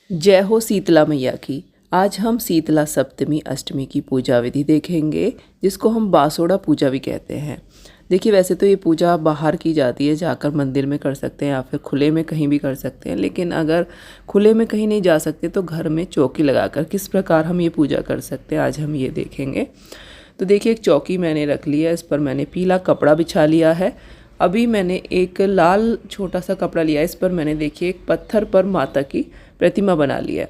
जय हो शीतला मैया की। आज हम शीतला सप्तमी अष्टमी की पूजा विधि देखेंगे, जिसको हम बासोड़ा पूजा भी कहते हैं। देखिए, वैसे तो ये पूजा बाहर की जाती है, जाकर मंदिर में कर सकते हैं या फिर खुले में कहीं भी कर सकते हैं। लेकिन अगर खुले में कहीं नहीं जा सकते तो घर में चौकी लगाकर किस प्रकार हम ये पूजा कर सकते हैं, आज हम ये देखेंगे। तो देखिए, एक चौकी मैंने रख ली है, इस पर मैंने पीला कपड़ा बिछा लिया है। अभी मैंने एक लाल छोटा सा कपड़ा लिया है, इस पर मैंने देखिए एक पत्थर पर माता की प्रतिमा बना ली है।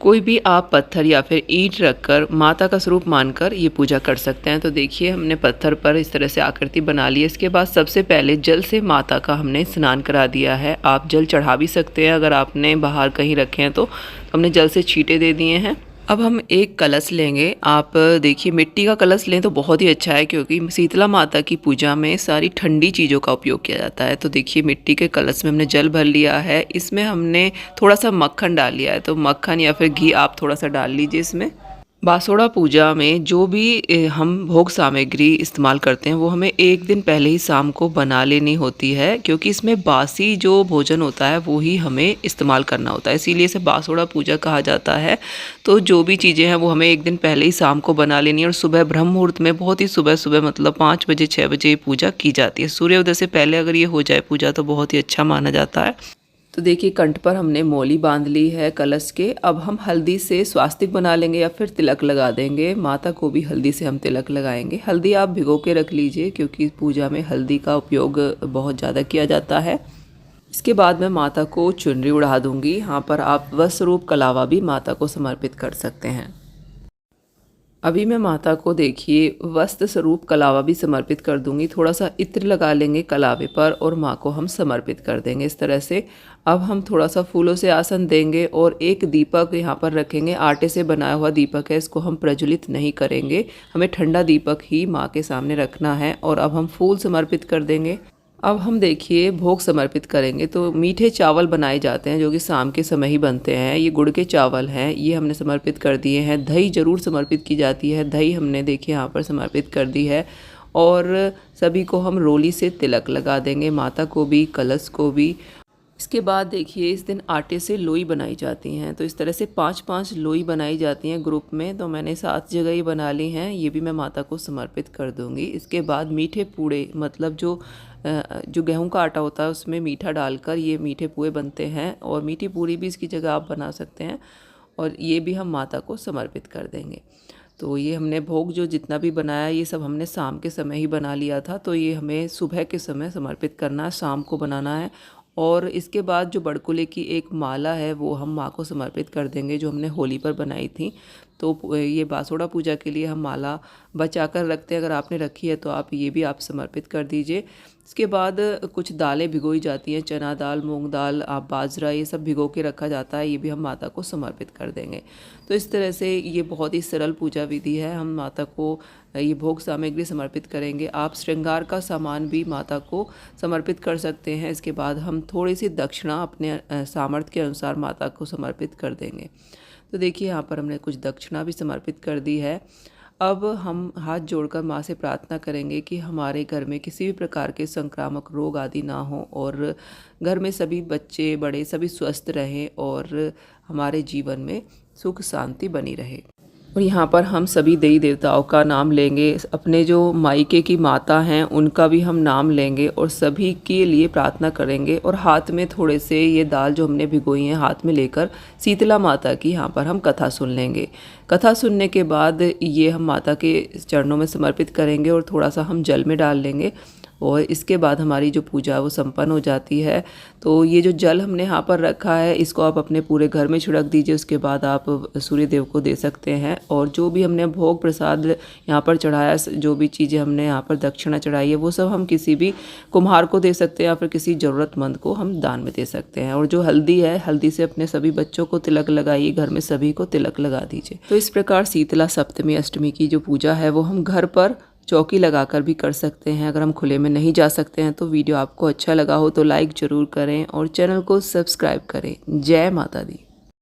कोई भी आप पत्थर या फिर ईंट रखकर माता का स्वरूप मानकर ये पूजा कर सकते हैं। तो देखिए, हमने पत्थर पर इस तरह से आकृति बना ली है। इसके बाद सबसे पहले जल से माता का हमने स्नान करा दिया है। आप जल चढ़ा भी सकते हैं, अगर आपने बाहर कहीं रखे हैं तो हमने जल से छींटे दे दिए हैं। अब हम एक कलश लेंगे। आप देखिए, मिट्टी का कलश लें तो बहुत ही अच्छा है, क्योंकि शीतला माता की पूजा में सारी ठंडी चीज़ों का उपयोग किया जाता है। तो देखिए, मिट्टी के कलश में हमने जल भर लिया है। इसमें हमने थोड़ा सा मक्खन डाल लिया है, तो मक्खन या फिर घी आप थोड़ा सा डाल लीजिए इसमें। बासोड़ा पूजा में जो भी हम भोग सामग्री इस्तेमाल करते हैं वो हमें एक दिन पहले ही शाम को बना लेनी होती है, क्योंकि इसमें बासी जो भोजन होता है वो ही हमें इस्तेमाल करना होता है, इसीलिए इसे बासोड़ा पूजा कहा जाता है। तो जो भी चीज़ें हैं वो हमें एक दिन पहले ही शाम को बना लेनी है, और सुबह ब्रह्म मुहूर्त में, बहुत ही सुबह सुबह मतलब 5 बजे 6 बजे पूजा की जाती है। सूर्योदय से पहले अगर ये हो जाए पूजा तो बहुत ही अच्छा माना जाता है। तो देखिए, कंठ पर हमने मौली बांध ली है कलश के। अब हम हल्दी से स्वास्तिक बना लेंगे या फिर तिलक लगा देंगे। माता को भी हल्दी से हम तिलक लगाएंगे। हल्दी आप भिगो के रख लीजिए, क्योंकि पूजा में हल्दी का उपयोग बहुत ज़्यादा किया जाता है। इसके बाद मैं माता को चुनरी उड़ा दूंगी। यहाँ पर आप वस्त्र रूप कलावा भी माता को समर्पित कर सकते हैं। अभी मैं माता को देखिए वस्त्र स्वरूप कलावा भी समर्पित कर दूंगी। थोड़ा सा इत्र लगा लेंगे कलावे पर और माँ को हम समर्पित कर देंगे इस तरह से। अब हम थोड़ा सा फूलों से आसन देंगे और एक दीपक यहाँ पर रखेंगे। आटे से बनाया हुआ दीपक है, इसको हम प्रज्वलित नहीं करेंगे। हमें ठंडा दीपक ही माँ के सामने रखना है। और अब हम फूल समर्पित कर देंगे। अब हम देखिए भोग समर्पित करेंगे। तो मीठे चावल बनाए जाते हैं, जो कि शाम के समय ही बनते हैं। ये गुड़ के चावल हैं, ये हमने समर्पित कर दिए हैं। दही जरूर समर्पित की जाती है, दही हमने देखिए यहाँ पर समर्पित कर दी है। और सभी को हम रोली से तिलक लगा देंगे, माता को भी, कलश को भी। इसके बाद देखिए, इस दिन आटे से लोई बनाई जाती हैं। तो इस तरह से 5-5 लोई बनाई जाती हैं ग्रुप में। तो मैंने 7 जगह ये बना ली हैं, ये भी मैं माता को समर्पित कर दूंगी। इसके बाद मीठे पूड़े, मतलब जो गेहूं का आटा होता है उसमें मीठा डालकर ये मीठे पुए बनते हैं, और मीठी पूरी भी इसकी जगह आप बना सकते हैं। और ये भी हम माता को समर्पित कर देंगे। तो ये हमने भोग जो जितना भी बनाया, ये सब हमने शाम के समय ही बना लिया था। तो ये हमें सुबह के समय समर्पित करना है, शाम को बनाना है। और इसके बाद जो बड़कुले की एक माला है वो हम माँ को समर्पित कर देंगे, जो हमने होली पर बनाई थी। तो ये बासोड़ा पूजा के लिए हम माला बचा कर रखते हैं। अगर आपने रखी है तो आप ये भी आप समर्पित कर दीजिए। इसके बाद कुछ दालें भिगोई जाती हैं, चना दाल, मूंग दाल, आप बाजरा, ये सब भिगो के रखा जाता है, ये भी हम माता को समर्पित कर देंगे। तो इस तरह से ये बहुत ही सरल पूजा विधि है। हम माता को ये भोग सामग्री समर्पित करेंगे। आप श्रृंगार का सामान भी माता को समर्पित कर सकते हैं। इसके बाद हम थोड़ी सी दक्षिणा अपने सामर्थ्य के अनुसार माता को समर्पित कर देंगे। तो देखिए, यहाँ पर हमने कुछ दक्षिणा भी समर्पित कर दी है। अब हम हाथ जोड़कर माँ से प्रार्थना करेंगे कि हमारे घर में किसी भी प्रकार के संक्रामक रोग आदि ना हो, और घर में सभी बच्चे बड़े सभी स्वस्थ रहें, और हमारे जीवन में सुख शांति बनी रहे। और यहाँ पर हम सभी देवी देवताओं का नाम लेंगे। अपने जो मायके की माता हैं उनका भी हम नाम लेंगे, और सभी के लिए प्रार्थना करेंगे। और हाथ में थोड़े से ये दाल जो हमने भिगोई हैं हाथ में लेकर शीतला माता की यहाँ पर हम कथा सुन लेंगे। कथा सुनने के बाद ये हम माता के चरणों में समर्पित करेंगे, और थोड़ा सा हम जल में डाल लेंगे। और इसके बाद हमारी जो पूजा है वो संपन्न हो जाती है। तो ये जो जल हमने यहाँ पर रखा है, इसको आप अपने पूरे घर में छिड़क दीजिए। उसके बाद आप सूर्य देव को दे सकते हैं। और जो भी हमने भोग प्रसाद यहाँ पर चढ़ाया, जो भी चीज़ें हमने यहाँ पर दक्षिणा चढ़ाई है, वो सब हम किसी भी कुम्हार को दे सकते हैं, या फिर किसी ज़रूरतमंद को हम दान में दे सकते हैं। और जो हल्दी है, हल्दी से अपने सभी बच्चों को तिलक लगाइए, घर में सभी को तिलक लगा दीजिए। तो इस प्रकार शीतला सप्तमी अष्टमी की जो पूजा है वो हम घर पर चौकी लगाकर भी कर सकते हैं। अगर हम खुले में नहीं जा सकते हैं तो वीडियो आपको अच्छा लगा हो तो लाइक ज़रूर करें और चैनल को सब्सक्राइब करें। जय माता दी।